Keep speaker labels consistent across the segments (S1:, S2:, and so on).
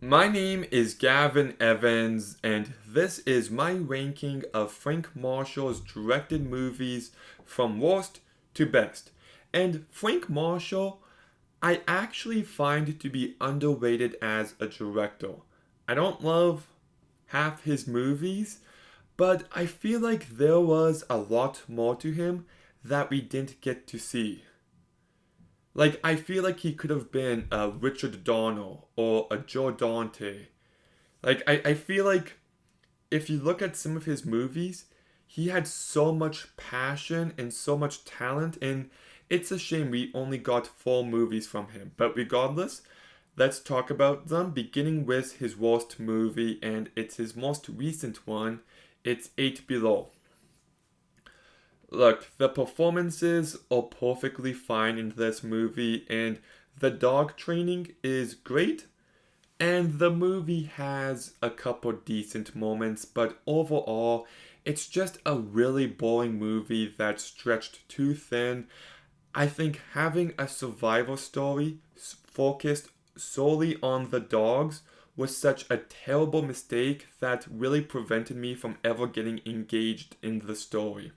S1: My name is Gavin Evans, and this is my ranking of Frank Marshall's directed movies from worst to best. And Frank Marshall, I actually find to be underrated as a director. I don't love half his movies, but I feel like there was a lot more to him that we didn't get to see. Like, I feel like he could have been a Richard Donner or a Joe Dante. I feel like if you look at some of his movies, he had so much passion and so much talent, and it's a shame we only got four movies from him. But regardless, let's talk about them, beginning with his worst movie, and it's his most recent one. It's Eight Below. Look, the performances are perfectly fine in this movie, and the dog training is great. And the movie has a couple decent moments, but overall, it's just a really boring movie that's stretched too thin. I think having a survival story focused solely on the dogs was such a terrible mistake that really prevented me from ever getting engaged in the story.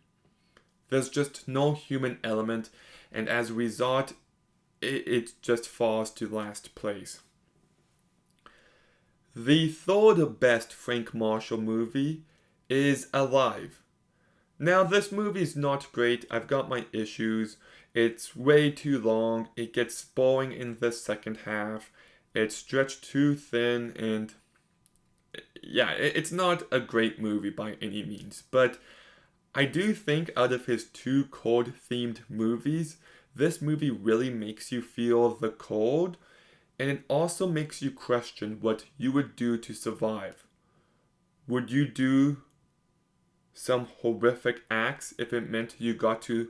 S1: There's just no human element, and as a result, it just falls to last place. The third best Frank Marshall movie is Alive. Now, this movie is not great. I've got my issues. It's way too long. It gets boring in the second half. It's stretched too thin, and yeah, it's not a great movie by any means. But I do think out of his two cold themed movies, this movie really makes you feel the cold, and it also makes you question what you would do to survive. Would you do some horrific acts if it meant you got to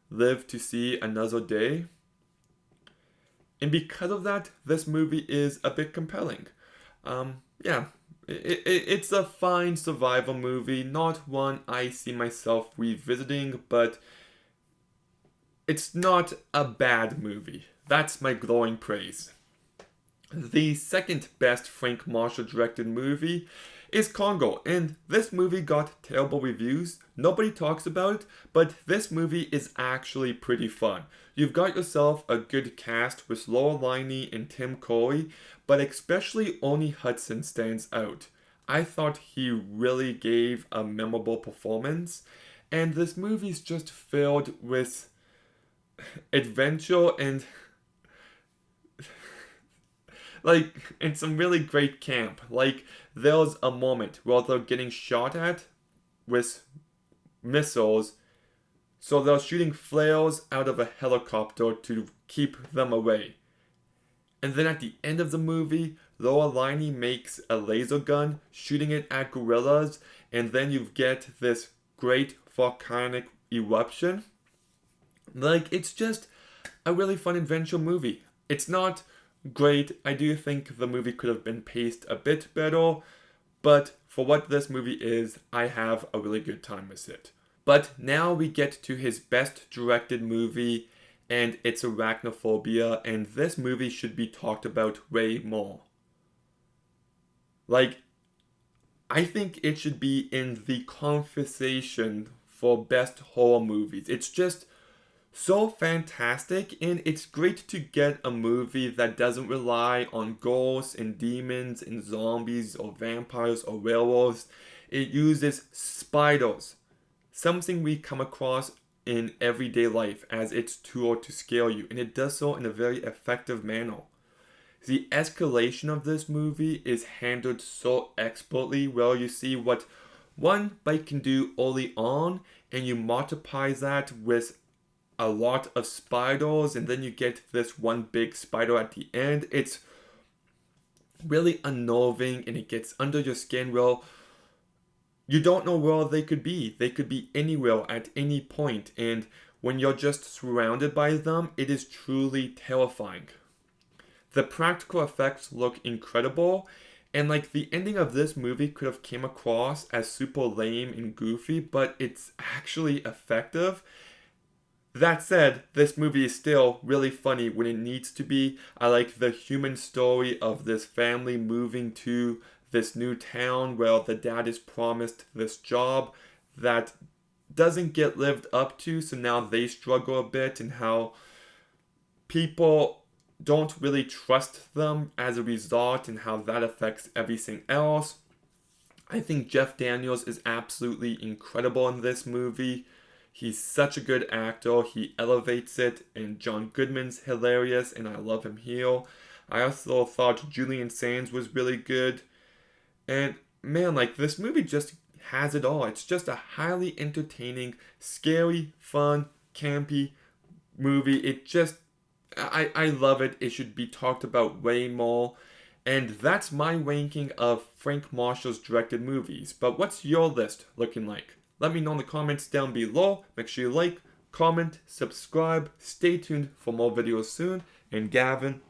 S1: live to see another day? And because of that, this movie is a bit compelling. Yeah, it's a fine survival movie, not one I see myself revisiting, but it's not a bad movie. That's my glowing praise. The second best Frank Marshall directed movie is Congo, and this movie got terrible reviews. Nobody talks about it, but this movie is actually pretty fun. You've got yourself a good cast with Laura Linney and Tim Curry, but especially Oni Hudson stands out. I thought he really gave a memorable performance, and this movie's just filled with adventure and in some really great camp. Like there's a moment where they're getting shot at with missiles, so they're shooting flares out of a helicopter to keep them away. And then at the end of the movie, Laura Linney makes a laser gun, shooting it at gorillas, and then you get this great volcanic eruption. Like, it's just a really fun adventure movie. It's not great. I do think the movie could have been paced a bit better, but for what this movie is, I have a really good time with it. But now we get to his best directed movie, and it's Arachnophobia, and this movie should be talked about way more. Like, I think it should be in the conversation for best horror movies. It's just so fantastic, and it's great to get a movie that doesn't rely on ghosts and demons and zombies or vampires or werewolves. It uses spiders, something we come across in everyday life as its tool to scare you, and it does so in a very effective manner. The escalation of this movie is handled so expertly, where you see what one bite can do early on, and you multiply that with a lot of spiders, and then you get this one big spider at the end. It's really unnerving, and it gets under your skin. Well, you don't know where they could be. They could be anywhere at any point, and when you're just surrounded by them, it is truly terrifying. The practical effects look incredible, and like the ending of this movie could have came across as super lame and goofy, but it's actually effective. That said, this movie is still really funny when it needs to be. I like the human story of this family moving to this new town where the dad is promised this job that doesn't get lived up to, so now they struggle a bit, and how people don't really trust them as a result, and how that affects everything else. I think Jeff Daniels is absolutely incredible in this movie. He's such a good actor. He elevates it, and John Goodman's hilarious, and I love him here. I also thought Julian Sands was really good. And man, like this movie just has it all. It's just a highly entertaining, scary, fun, campy movie. I love it. It should be talked about way more. And that's my ranking of Frank Marshall's directed movies. But what's your list looking like? Let me know in the comments down below. Make sure you like, comment, subscribe. Stay tuned for more videos soon. And Gavin,